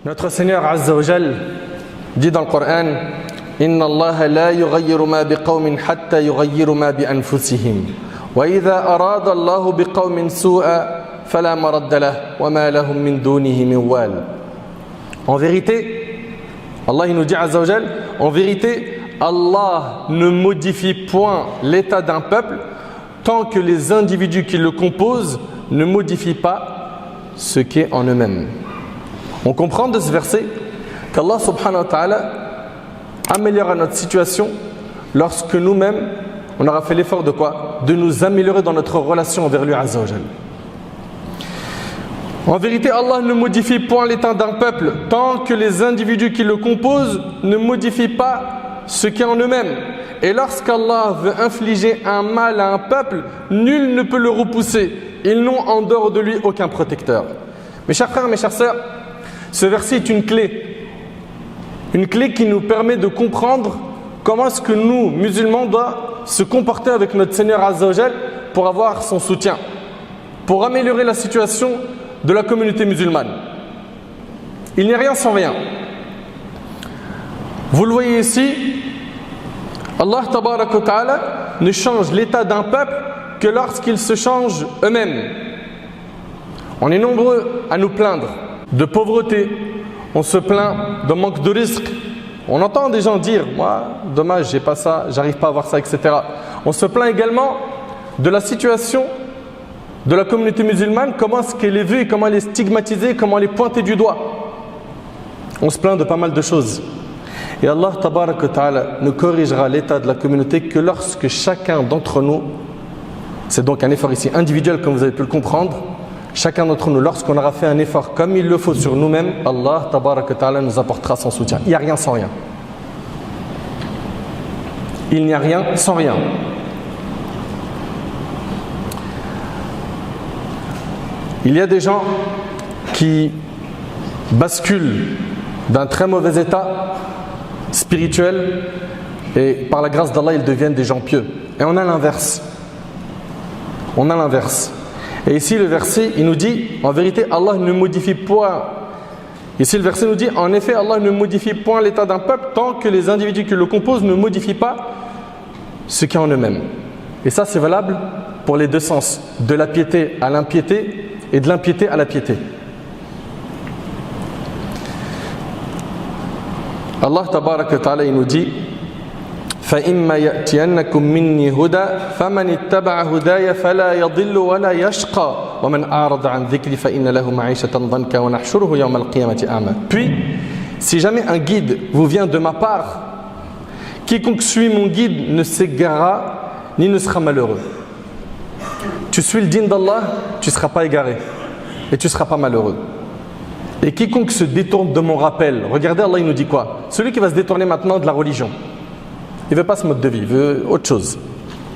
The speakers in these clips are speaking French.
Notre Seigneur Azza wa Jal dit dans le Coran: Inna Allah la yughayyiru ma biqawmin hatta yughayyiru ma bi anfusihim. Wa idha arada Allah biqawmin su'a fala maradda lahu wa ma lahum min dunihi min wal. En vérité, Allah il nous dit Azza wa Jal, en vérité, Allah ne modifie point l'état d'un peuple tant que les individus qui le composent ne modifient pas ce qui est en eux-mêmes. On comprend de ce verset qu'Allah subhanahu wa ta'ala améliorera notre situation lorsque nous-mêmes, on aura fait l'effort de quoi? De nous améliorer dans notre relation envers lui Azza wa Jal. En vérité, Allah ne modifie point l'état d'un peuple tant que les individus qui le composent ne modifient pas ce qui est en eux-mêmes. Et lorsqu'Allah veut infliger un mal à un peuple, nul ne peut le repousser. Ils n'ont en dehors de lui aucun protecteur. Mes chers frères, mes chères sœurs, ce verset est une clé qui nous permet de comprendre comment est-ce que nous, musulmans, doivent se comporter avec notre Seigneur Azza wa Jal pour avoir son soutien, pour améliorer la situation de la communauté musulmane. Il n'y a rien sans rien. Vous le voyez ici, Allah tabaraka wa ta'ala ne change l'état d'un peuple que lorsqu'ils se changent eux-mêmes. On est nombreux à nous plaindre de pauvreté, on se plaint de manque de risque. On entend des gens dire: moi, dommage, j'ai pas ça, j'arrive pas à avoir ça, etc. On se plaint également de la situation de la communauté musulmane, comment est-ce qu'elle est vue, comment elle est stigmatisée, comment elle est pointée du doigt. On se plaint de pas mal de choses. Et Allah tabaraka wa ta'ala ne corrigera l'état de la communauté que lorsque chacun d'entre nous, c'est donc un effort ici individuel comme vous avez pu le comprendre, chacun d'entre nous, lorsqu'on aura fait un effort comme il le faut sur nous-mêmes, Allah tabaraka wa ta'ala nous apportera son soutien. Il n'y a rien sans rien. Il n'y a rien sans rien. Il y a des gens qui basculent d'un très mauvais état spirituel et par la grâce d'Allah ils deviennent des gens pieux. Et on a l'inverse. On a l'inverse. Et ici le verset il nous dit en vérité Allah ne modifie point. Ici le verset nous dit en effet Allah ne modifie point l'état d'un peuple tant que les individus qui le composent ne modifient pas ce qui est en eux-mêmes. Et ça c'est valable pour les deux sens, de la piété à l'impiété et de l'impiété à la piété. Allah tabaraka wa ta'ala il nous dit فَإِمَّا يَأْتِيَنَّكُم مِّنِّي هُدًى فَمَنِ اتَّبَعَ هُدَايَ فَلَا يَضِلُّ وَلَا يَشْقَى وَمَنْ أَعْرَضَ عَنْ ذِكْرِي فَإِنَّ لَهُ مَعِيشَةً ضَنكًا وَنَحْشُرُهُ يَوْمَ الْقِيَامَةِ أَعْمَى. Puis, si jamais un guide vous vient de ma part, quiconque suit mon guide ne s'égarera ni ne sera malheureux. Tu suis le dîn d'Allah, tu ne seras pas égaré et tu ne seras pas malheureux. Et quiconque se détourne de mon rappel, regardez Allah il nous dit quoi? Celui qui va se détourner maintenant de la religion, il ne veut pas ce mode de vie, il veut autre chose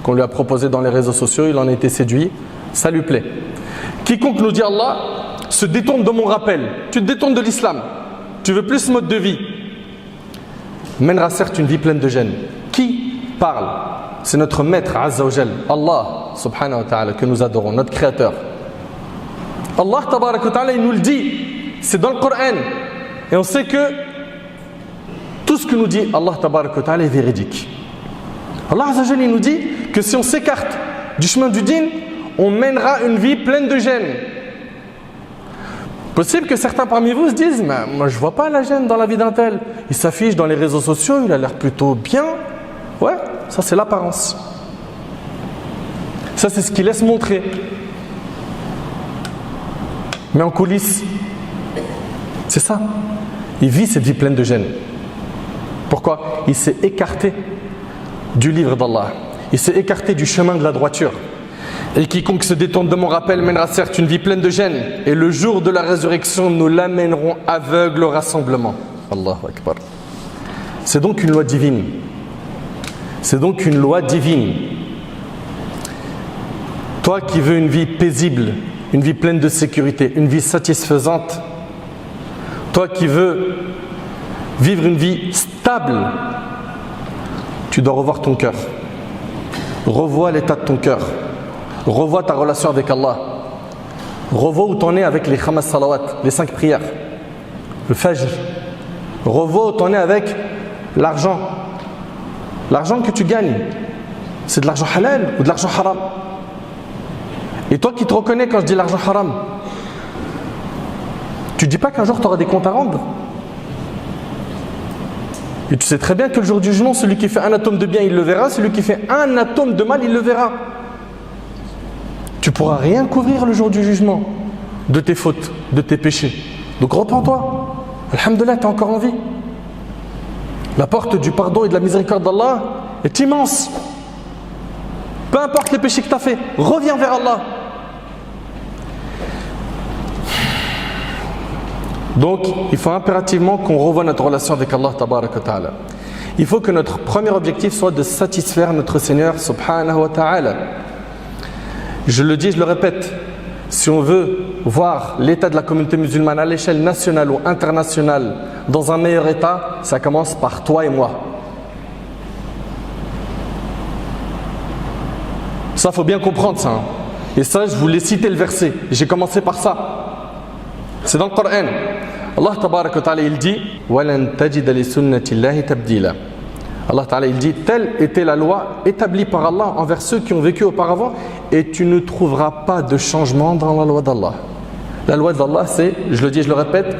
qu'on lui a proposé dans les réseaux sociaux, il en a été séduit, ça lui plaît. Quiconque nous dit Allah se détourne de mon rappel, tu te détournes de l'islam, tu veux plus ce mode de vie, mènera certes une vie pleine de gêne. Qui parle? C'est notre maître Azza wa Jal, Allah subhanahu wa ta'ala que nous adorons, notre créateur. Allah tabaraka wa ta'ala il nous le dit, c'est dans le Coran et on sait que tout ce que nous dit Allah tabaraka wa ta'ala est véridique. Allah Azza wa Jal il nous dit que si on s'écarte du chemin du dîn, on mènera une vie pleine de gêne. Possible que certains parmi vous se disent: mais moi je vois pas la gêne dans la vie d'un tel, il s'affiche dans les réseaux sociaux, il a l'air plutôt bien. Ouais, ça c'est l'apparence. Ça c'est ce qu'il laisse montrer. Mais en coulisses, c'est ça. Il vit cette vie pleine de gêne. Pourquoi? Il s'est écarté du livre d'Allah. Il s'est écarté du chemin de la droiture. Et quiconque se détourne de mon rappel mènera certes une vie pleine de gêne. Et le jour de la résurrection, nous l'amènerons aveugle au rassemblement. Allahu Akbar. C'est donc une loi divine. C'est donc une loi divine. Toi qui veux une vie paisible, une vie pleine de sécurité, une vie satisfaisante, toi qui veux vivre une vie stable, tu dois revoir ton cœur. Revois l'état de ton cœur. Revois ta relation avec Allah. Revois où tu en es avec les khamas salawat, les 5 prières. le fajr. Revois où tu en es avec l'argent. L'argent que tu gagnes, c'est de l'argent halal ou de l'argent haram? Et toi qui te reconnais quand je dis l'argent haram, tu ne dis pas qu'un jour tu auras des comptes à rendre? Et tu sais très bien que le jour du jugement, celui qui fait un atome de bien, il le verra. Celui qui fait un atome de mal, il le verra. Tu ne pourras rien couvrir le jour du jugement de tes fautes, de tes péchés. Donc repens-toi. Alhamdoulilah, tu es encore en vie. La porte du pardon et de la miséricorde d'Allah est immense. Peu importe les péchés que tu as fait, reviens vers Allah. Donc, il faut impérativement qu'on revoie notre relation avec Allah tabaraka wa ta'ala. Il faut que notre premier objectif soit de satisfaire notre Seigneur subhanahu wa ta'ala. Je le dis, je le répète, si on veut voir l'état de la communauté musulmane à l'échelle nationale ou internationale dans un meilleur état, ça commence par toi et moi. Ça, il faut bien comprendre ça. Et ça, je voulais citer le verset. J'ai commencé par ça. C'est dans le Coran. Allah tabaraka wa ta'ala, il dit وَلَن تَجِدَ لِسُنَّةِ اللَّهِ تَبْدِيلًا. Allah ta'ala, il dit, telle était la loi établie par Allah envers ceux qui ont vécu auparavant, et tu ne trouveras pas de changement dans la loi d'Allah. La loi d'Allah, c'est, je le dis, je le répète,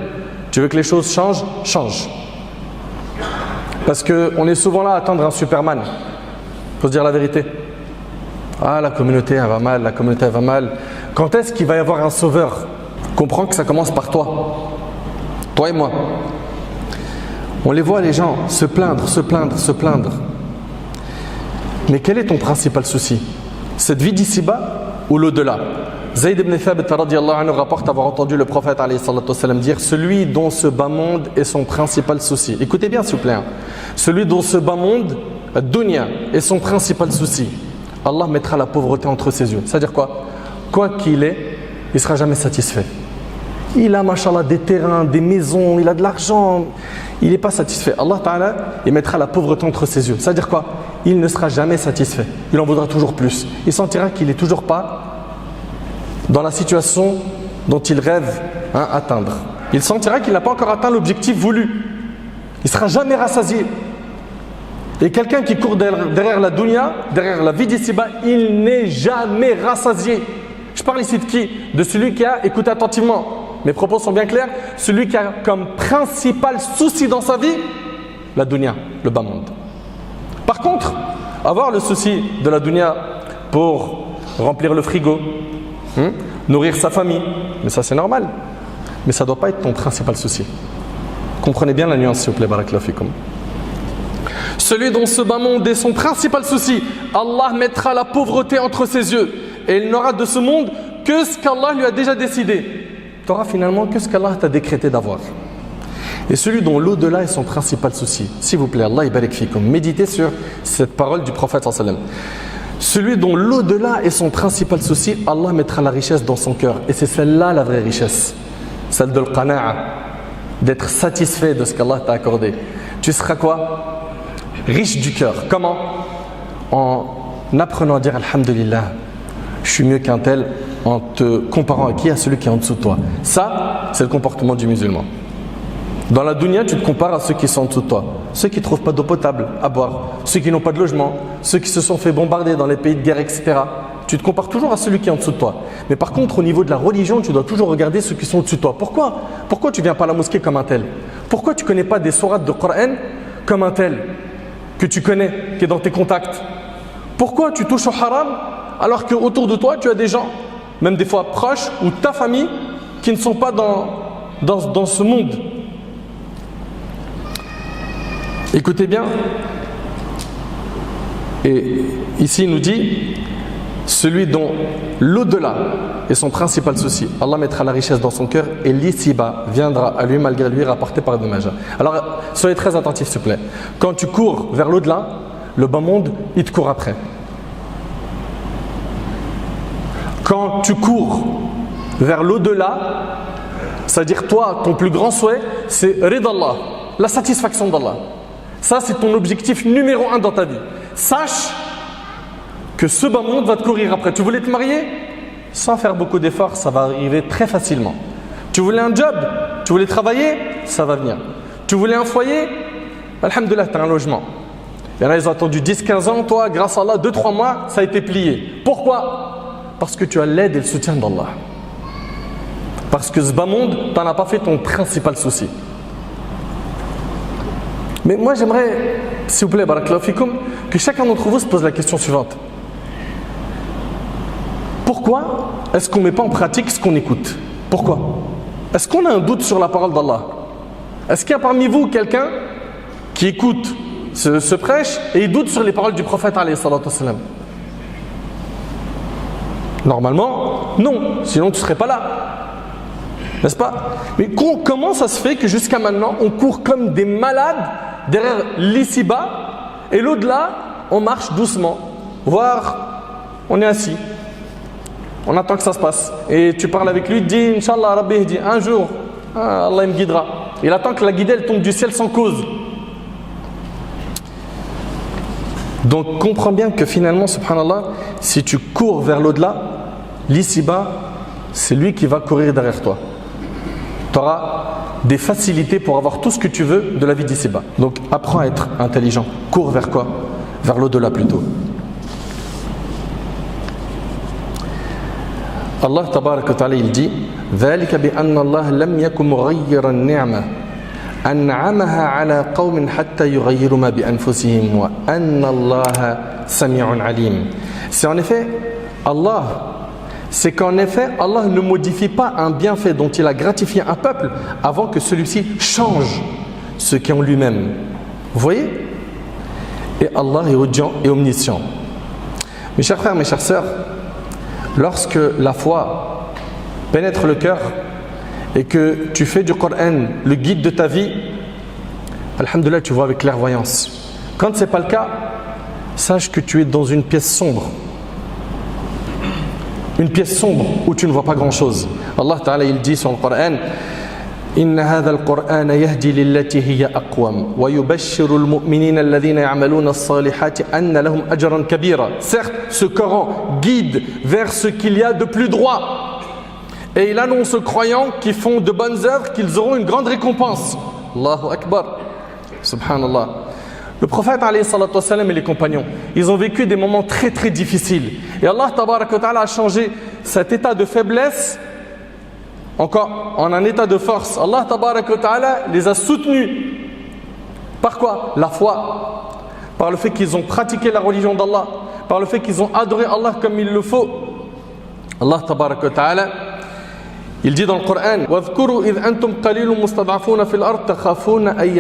tu veux que les choses changent, change. Parce qu'on est souvent là à attendre un Superman. Il faut se dire la vérité. Ah, la communauté, elle va mal, la communauté, elle va mal. Quand est-ce qu'il va y avoir un sauveur? Comprends que ça commence par toi. Toi et moi. On les voit, les gens, se plaindre, se plaindre, se plaindre. Mais quel est ton principal souci? Cette vie d'ici-bas ou l'au-delà? Zayd ibn Thabit radiyallahu anhu rapporte avoir entendu le prophète alayhi salatu wassalam dire: celui dont ce bas monde est son principal souci. Écoutez bien s'il vous plaît. Celui dont ce bas monde, dunya, est son principal souci, Allah mettra la pauvreté entre ses yeux. C'est-à-dire quoi? Quoi qu'il ait, il ne sera jamais satisfait. Il a, machallah, des terrains, des maisons, il a de l'argent, il n'est pas satisfait. Allah Ta'ala, il mettra la pauvreté entre ses yeux. C'est-à-dire quoi? Il ne sera jamais satisfait. Il en voudra toujours plus. Il sentira qu'il n'est toujours pas dans la situation dont il rêve atteindre. Il sentira qu'il n'a pas encore atteint l'objectif voulu. Il ne sera jamais rassasié. Et quelqu'un qui court derrière la dunya, derrière la vie d'ici-bas, il n'est jamais rassasié. Je parle ici de qui? De celui qui a écouté attentivement. Mes propos sont bien clairs. Celui qui a comme principal souci dans sa vie la dunya, le bas monde. Par contre, avoir le souci de la dunya pour remplir le frigo, nourrir sa famille, mais ça c'est normal. Mais ça ne doit pas être ton principal souci. Comprenez bien la nuance s'il vous plaît, barakallahu fikum. Celui dont ce bas monde est son principal souci, Allah mettra la pauvreté entre ses yeux et il n'aura de ce monde que ce qu'Allah lui a déjà décidé. Tu n'auras finalement que ce qu'Allah t'a décrété d'avoir. Et celui dont l'au-delà est son principal souci, s'il vous plaît, Allah barik fikum, méditez sur cette parole du prophète sallallahu alayhi wa sallam. Celui dont l'au-delà est son principal souci, Allah mettra la richesse dans son cœur. Et c'est celle-là la vraie richesse, celle de l'qana'a, d'être satisfait de ce qu'Allah t'a accordé. Tu seras quoi? Riche du cœur. Comment? En apprenant à dire alhamdulillah, je suis mieux qu'un tel, en te comparant à qui? À celui qui est en dessous de toi. Ça, c'est le comportement du musulman. Dans la dunya, tu te compares à ceux qui sont en dessous de toi. Ceux qui ne trouvent pas d'eau potable à boire, ceux qui n'ont pas de logement, ceux qui se sont fait bombarder dans les pays de guerre, etc. Tu te compares toujours à celui qui est en dessous de toi. Mais par contre, au niveau de la religion, tu dois toujours regarder ceux qui sont au-dessus de toi. Pourquoi? Pourquoi tu ne viens pas à la mosquée comme un tel? Pourquoi tu ne connais pas des sourates de Coran comme un tel que tu connais, qui est dans tes contacts? Pourquoi tu touches au haram alors qu'autour de toi, tu as des gens, même des fois proches, ou ta famille, qui ne sont pas dans ce monde? Écoutez bien. Et ici, il nous dit, celui dont l'au-delà est son principal souci, Allah mettra la richesse dans son cœur et l'ici-bas viendra à lui malgré lui rapporté par Ibn Majah. Alors, soyez très attentifs s'il vous plaît. Quand tu cours vers l'au-delà, le bas monde, il te court après. Quand tu cours vers l'au-delà, c'est-à-dire toi, ton plus grand souhait, c'est rid Allah, la satisfaction d'Allah. Ça, c'est ton objectif numéro 1 dans ta vie. Sache que ce bas monde va te courir après. Tu voulais te marier? Sans faire beaucoup d'efforts, ça va arriver très facilement. Tu voulais un job? Tu voulais travailler? ça va venir. Tu voulais un foyer, alhamdoulilah, tu as un logement. Il y en a, ils ont attendu 10-15 ans, toi, grâce à Allah, 2-3 mois, ça a été plié. Pourquoi? Parce que tu as l'aide et le soutien d'Allah. Parce que ce bas monde, tu n'en as pas fait ton principal souci. Mais moi, j'aimerais, s'il vous plaît, barakallahu fikoum, que chacun d'entre vous se pose la question suivante. Pourquoi est-ce qu'on ne met pas en pratique ce qu'on écoute? Pourquoi? Est-ce qu'on a un doute sur la parole d'Allah? Est-ce qu'il y a parmi vous quelqu'un qui écoute ce prêche et il doute sur les paroles du prophète alayhi salatu wassalam? Normalement, non, sinon tu ne serais pas là. N'est-ce pas? Mais comment ça se fait que jusqu'à maintenant, on court comme des malades derrière l'ici-bas et l'au-delà, on marche doucement, voire on est assis. On attend que ça se passe. Et tu parles avec lui, dis Inch'Allah, Rabbi, dit un jour, Allah me guidera. Il attend que la guidée elle tombe du ciel sans cause. Donc comprends bien que finalement, subhanallah, si tu cours vers l'au-delà, l'ici-bas, c'est lui qui va courir derrière toi. Tu auras des facilités pour avoir tout ce que tu veux de la vie d'ici-bas. Donc apprends à être intelligent. Cours vers quoi? Vers l'au-delà plutôt. Allah tabarak wa ta'ala il dit ذلك بأن الله لم يكن مغيرا نعمة أنعمها على قوم حتى يغيروا ما بأنفسهم وأن الله سميع عليم. C'est qu'en effet Allah ne modifie pas un bienfait dont il a gratifié un peuple avant que celui-ci change ce qui est en lui-même. Vous voyez? Et Allah est audient et omniscient. Mes chers frères, mes chères sœurs, lorsque la foi pénètre le cœur et que tu fais du Coran le guide de ta vie, alhamdoulilah, tu vois avec clairvoyance. Quand ce n'est pas le cas, sache que tu es dans une pièce sombre. Une pièce sombre où tu ne vois pas grand-chose. Allah Ta'ala il dit sur le Coran إن هذا القرآن يهدي للتي هي أقوم ويبشر المؤمنين الذين يعملون الصالحات أن لهم أجرا كبيرا. Certes, ce Coran guide vers ce qu'il y a de plus droit. Et il annonce aux croyants qui font de bonnes œuvres qu'ils auront une grande récompense. Allahu Akbar. Subhanallah. Le prophète alayhi salatu wassalam et les compagnons, ils ont vécu des moments très très difficiles. Et Allah tabarak wa ta'ala a changé cet état de faiblesse encore en un état de force. Allah tabarak wa ta'ala les a soutenus. Par quoi? La foi. Par le fait qu'ils ont pratiqué la religion d'Allah. Par le fait qu'ils ont adoré Allah comme il le faut. Allah tabarak wa ta'ala il dit dans le Coran وَاذْكُرُوا إِذْ أَنْتُمْ قَلِيلٌ مُسْتَضْعَفُونَ فِي الْأَرْضِ تَخَافُونَ أَنْ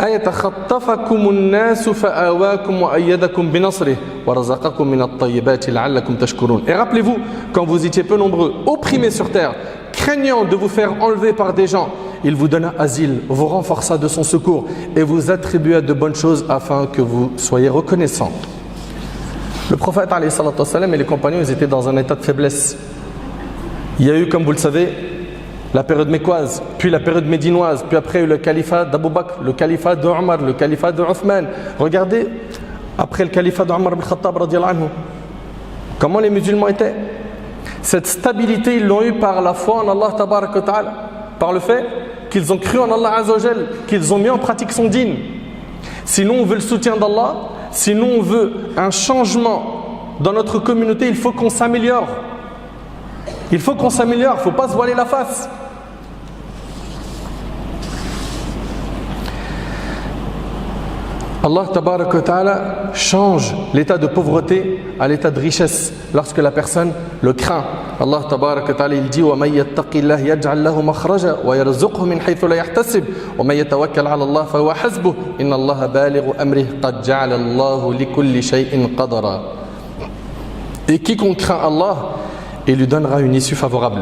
يَتَخَطَّفَكُمُ النَّاسُ فَآوَاكُمْ وَأَيَّدَكُمْ بِنَصْرِهِ وَرَزَقَكُمْ مِنَ الطَّيِّبَاتِ لَعَلَّكُمْ تَشْكُرُونَ. Et rappelez-vous, quand vous étiez peu nombreux, opprimés sur terre, craignant de vous faire enlever par des gens, il vous donna asile, vous renforça de son secours et vous attribua de bonnes choses afin que vous soyez reconnaissants. Le prophète alayhi salatu wassalam et les compagnons, ils étaient dans un état de faiblesse. Il y a eu, comme vous le savez, la période mécoise, puis la période médinoise, puis après le califat d'Abu Bakr, le califat de Omar, le califat de Othman. Regardez, après le califat d'Omar ibn Khattab, comment les musulmans étaient. Cette stabilité, ils l'ont eu par la foi en Allah tabarak wa ta'ala, par le fait qu'ils ont cru en Allah azza wa jal, qu'ils ont mis en pratique son dîn. Sinon on veut le soutien d'Allah, sinon on veut un changement dans notre communauté, il faut qu'on s'améliore. Il faut qu'on s'améliore, il ne faut pas se voiler la face. Allah tabarak wa ta'ala change l'état de pauvreté à l'état de richesse lorsque la personne le craint. Allah tabarak wa ta'ala il dit وَمَنْ يَتَّقِ اللَّهِ يَجْعَلْ لَهُ مَخْرَجًا وَيَرْزُقْهُ مِنْ حَيْثُ لَا يَحْتَسِبُ وَمَنْ يَتَوَكَّلْ عَلَى اللَّهِ فَهُوَ حَسْبُهُ إِنَّ اللَّهَ بَالِغُ أَمْرِهِ قَدْ جَعَلَ اللَّهُ لِكُلِّ شَيْءٍ قَدْرًا. Et quiconque craint Allah, il lui donnera une issue favorable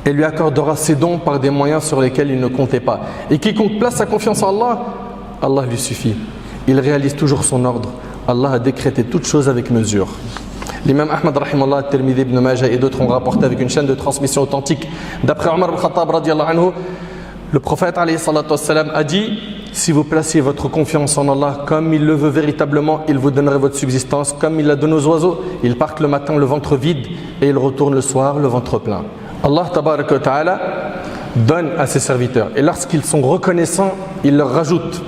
et lui accordera ses dons par des moyens sur lesquels il ne comptait pas. Et quiconque place sa confiance en Allah, Allah lui suffit. Il réalise toujours son ordre. Allah a décrété toutes choses avec mesure. L'imam Ahmad rahimahullah, Tirmidhi, Ibn Majah et d'autres ont rapporté avec une chaîne de transmission authentique d'après Omar ibn Khattab radiyallahu anhu, le prophète alayhi salatu wassalam a dit: si vous placez votre confiance en Allah comme il le veut véritablement, il vous donnerait votre subsistance comme il la donne aux oiseaux. Ils partent le matin le ventre vide et ils retournent le soir le ventre plein. Allah tabarak wa ta'ala donne à ses serviteurs. Et lorsqu'ils sont reconnaissants, il leur rajoute.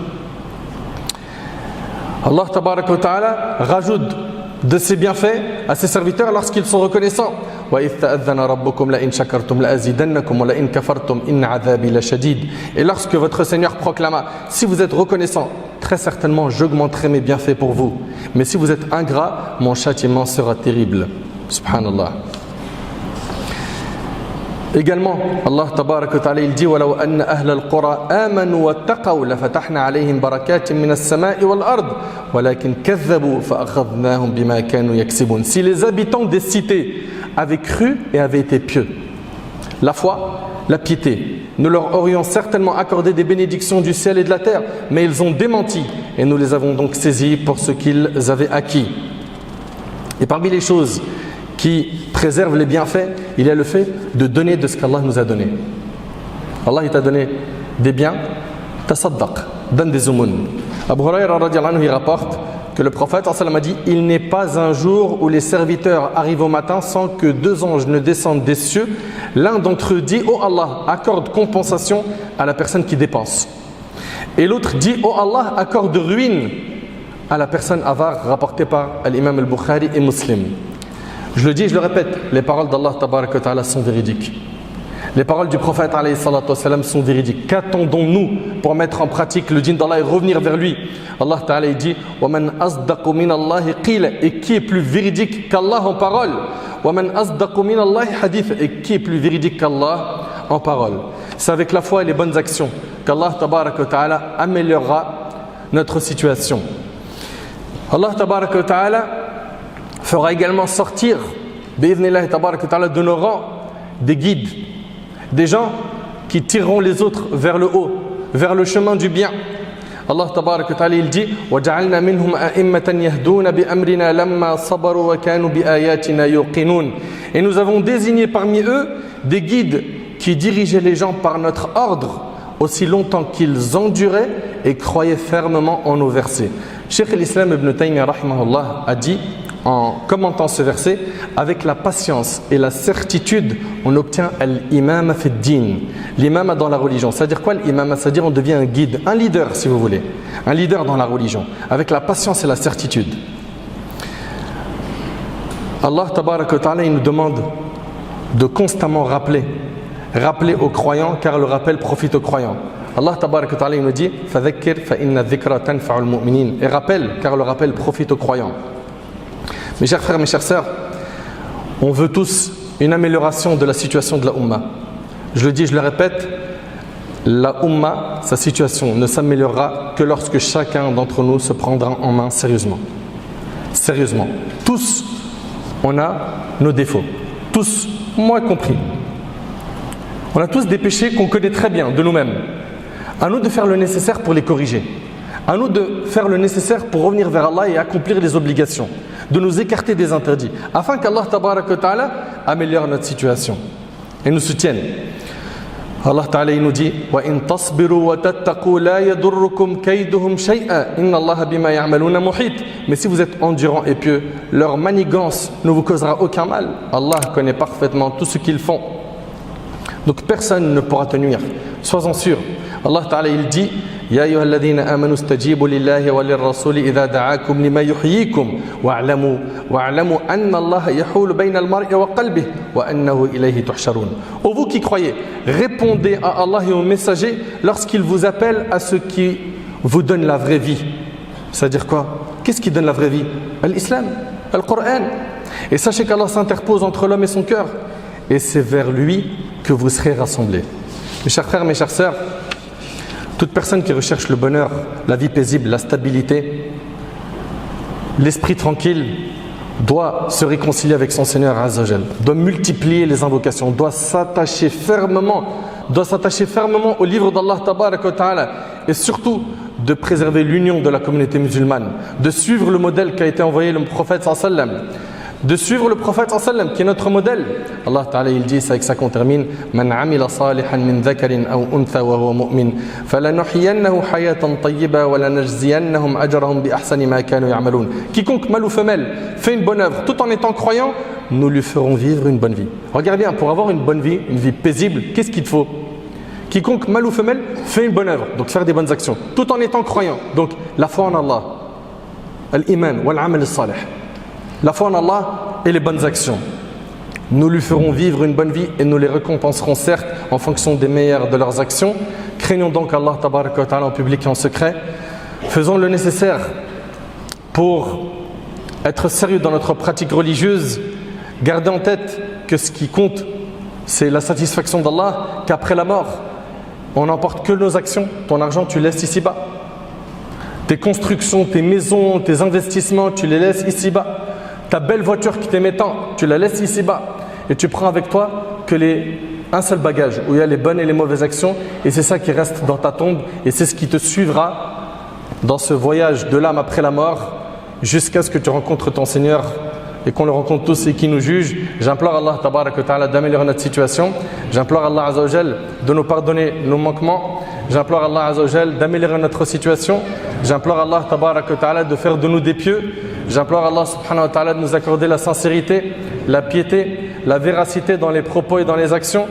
Allah tabaraka wa ta'ala rajoute de ses bienfaits à ses serviteurs lorsqu'ils sont reconnaissants. Et lorsque votre Seigneur proclama, si vous êtes reconnaissant, très certainement j'augmenterai mes bienfaits pour vous. Mais si vous êtes ingrat, mon châtiment sera terrible. Subhanallah. Également, Allah tabaraka wa ta'ala il dit وَلَوْ أَنَّ أَهْلَ الْقُرَىٰ آمَنُوا وَاتَّقَوْا لَفَتَحْنَا عَلَيْهِمْ بَرَكَاتٍ مِنَ السَّمَاءِ وَالْأَرْضِ وَلَكِنْ كَذَّبُوا فَأَخَذْنَاهُمْ بِمَا كَانُوا يَكْسِبُونَ. Si les habitants des cités avaient cru et avaient été pieux, la foi, la piété, nous leur aurions certainement accordé des bénédictions du ciel et de la terre, mais ils ont démenti et nous les avons donc saisis pour ce qu'ils avaient acquis. Et parmi les choses qui préservent les bienfaits, il y a le fait de donner de ce qu'Allah nous a donné. Allah il t'a donné des biens, tasaddaq, donne des aumônes. Abu Huraira radiallahu anhu il rapporte que le prophète a dit « Il n'est pas un jour où les serviteurs arrivent au matin sans que deux anges ne descendent des cieux. L'un d'entre eux dit « Oh Allah, accorde compensation à la personne qui dépense. » Et l'autre dit « Oh Allah, accorde ruine à la personne avare » rapporté par l'imam al-Bukhari et Muslim. Je le dis, je le répète, les paroles d'Allah tabaraka wa ta'ala sont véridiques. Les paroles du prophète alayhi salatu wa salam sont véridiques. Qu'attendons-nous pour mettre en pratique le dîn d'Allah et revenir vers lui? Allah ta'ala il dit وَمَنْ أَصْدَقُ مِنَ اللَّهِ قِيلَ. Et qui est plus véridique qu'Allah en parole? وَمَنْ أَصْدَقُ مِنَ اللَّهِ حَدِيث. Et qui est plus véridique qu'Allah en parole? C'est avec la foi et les bonnes actions qu'Allah tabaraka wa ta'ala améliorera notre situation. Allah tabaraka wa ta'ala fera également sortir bi'idhnillahi tabaraka wa ta'ala de nos rangs des guides, des gens qui tireront les autres vers le haut, vers le chemin du bien. Allah tabaraka wa ta'ala il dit وَجَعَلْنَا مِنْهُمْ أَئِمَّةً يَهْدُونَ بِأَمْرِنَا لَمَّا صَبَرُوا وَكَانُوا بِآيَاتِنَا يُوقِنُونَ. Et nous avons désigné parmi eux des guides qui dirigeaient les gens par notre ordre aussi longtemps qu'ils enduraient et croyaient fermement en nos versets. Cheikh al-Islam ibn Taymiyyah rahimahullah a dit en commentant ce verset, avec la patience et la certitude, on obtient l'imam fi din, l'imam dans la religion. C'est-à-dire quoi l'imam? C'est-à-dire on devient un guide, un leader si vous voulez, un leader dans la religion, avec la patience et la certitude. Allah tabaraka wa ta'ala il nous demande de constamment rappeler aux croyants, car le rappel profite aux croyants. Allah tabaraka wa ta'ala il nous dit فَذَكِّرْ فَإِنَّ الذِّكْرَ تَنْفَعُ الْمُؤْمِنِينَ. Et rappelle, car le rappel profite aux croyants. Mes chers frères, mes chères sœurs, on veut tous une amélioration de la situation de la Ummah. Je le dis, je le répète, la Ummah, sa situation ne s'améliorera que lorsque chacun d'entre nous se prendra en main sérieusement. Sérieusement. Tous, on a nos défauts. Tous, moi compris. On a tous des péchés qu'on connaît très bien de nous-mêmes. À nous de faire le nécessaire pour les corriger. À nous de faire le nécessaire pour revenir vers Allah et accomplir les obligations, de nous écarter des interdits, afin qu'Allah tabaraka wa ta'ala améliore notre situation et nous soutienne. Allah ta'ala il nous dit وَإِن تَصْبِرُوا وَتَتَّقُوا لَا يَضُرُّكُمْ كَيْدُهُمْ شَيْئًا إِنَّ اللَّهَ بِمَا يَعْمَلُونَ مُحِيطٌ. Mais si vous êtes endurants et pieux, leur manigance ne vous causera aucun mal. Allah connaît parfaitement tout ce qu'ils font. Donc personne ne pourra te nuire. Sois-en sûr. Allah ta'ala il dit يا أيها الذين آمنوا استجيبوا لله وللرسول إذا دعاكم لما يحييكم واعلموا أن الله يحول بين المرء وقلبه وأنه إليه تحشرون. Ô vous qui croyez, répondez à Allah et aux messagers lorsqu'ils vous appellent à ce qui vous donne la vraie vie. C'est-à-dire quoi? Qu'est-ce qui donne la vraie vie? L'islam, le Coran. Et sachez qu'Allah s'interpose entre l'homme et son cœur. Et c'est vers lui que vous serez rassemblés. Mes chers frères, mes chères sœurs, toute personne qui recherche le bonheur, la vie paisible, la stabilité, l'esprit tranquille, doit se réconcilier avec son Seigneur Azza wa Jal, doit multiplier les invocations, doit s'attacher fermement au livre d'Allah tabaraka wa ta'ala et surtout de préserver l'union de la communauté musulmane, de suivre le modèle qu'a été envoyé le prophète sallallahu alayhi wa sallam, de suivre le prophète sallallahu alayhi wa sallam qui est notre modèle. Allah ta'ala il dit, c'est avec ça qu'on termine, man amila salihan min dhakarin aw untha wa huwa mu'min falanuhyiyannahu hayatan tayyiba wa lanajziyannahum ajrahum bi ahsani ma kanu ya'malun. Quiconque mâle ou femelle fait une bonne œuvre tout en étant croyant, nous lui ferons vivre une bonne vie. Regarde bien, pour avoir une bonne vie, une vie paisible, qu'est-ce qu'il te faut? Quiconque, mâle ou femelle, fait une bonne œuvre, donc faire des bonnes actions, tout en étant croyant. Donc la foi en Allah, al-iman wal-amal al-salih. La foi en Allah et les bonnes actions. Nous lui ferons vivre une bonne vie et nous les récompenserons certes en fonction des meilleures de leurs actions. Craignons donc Allah tabaraka wa ta'ala en public et en secret. Faisons le nécessaire pour être sérieux dans notre pratique religieuse. Gardez en tête que ce qui compte, c'est la satisfaction d'Allah, qu'après la mort, on n'emporte que nos actions. Ton argent, tu laisses ici-bas. Tes constructions, tes maisons, tes investissements, tu les laisses ici-bas. Ta belle voiture qui t'aimait tant, tu la laisses ici-bas. Et tu prends avec toi que un seul bagage où il y a les bonnes et les mauvaises actions. Et c'est ça qui reste dans ta tombe. Et c'est ce qui te suivra dans ce voyage de l'âme après la mort jusqu'à ce que tu rencontres ton Seigneur et qu'on le rencontre tous et qui nous juge. J'implore Allah tabaraka wa ta'ala d'améliorer notre situation. J'implore Allah azza wa jal de nous pardonner nos manquements. J'implore Allah azza wa jal d'améliorer notre situation. J'implore Allah tabaraka wa ta'ala de faire de nous des pieux. J'implore Allah subhanahu wa ta'ala de nous accorder la sincérité, la piété, la véracité dans les propos et dans les actions.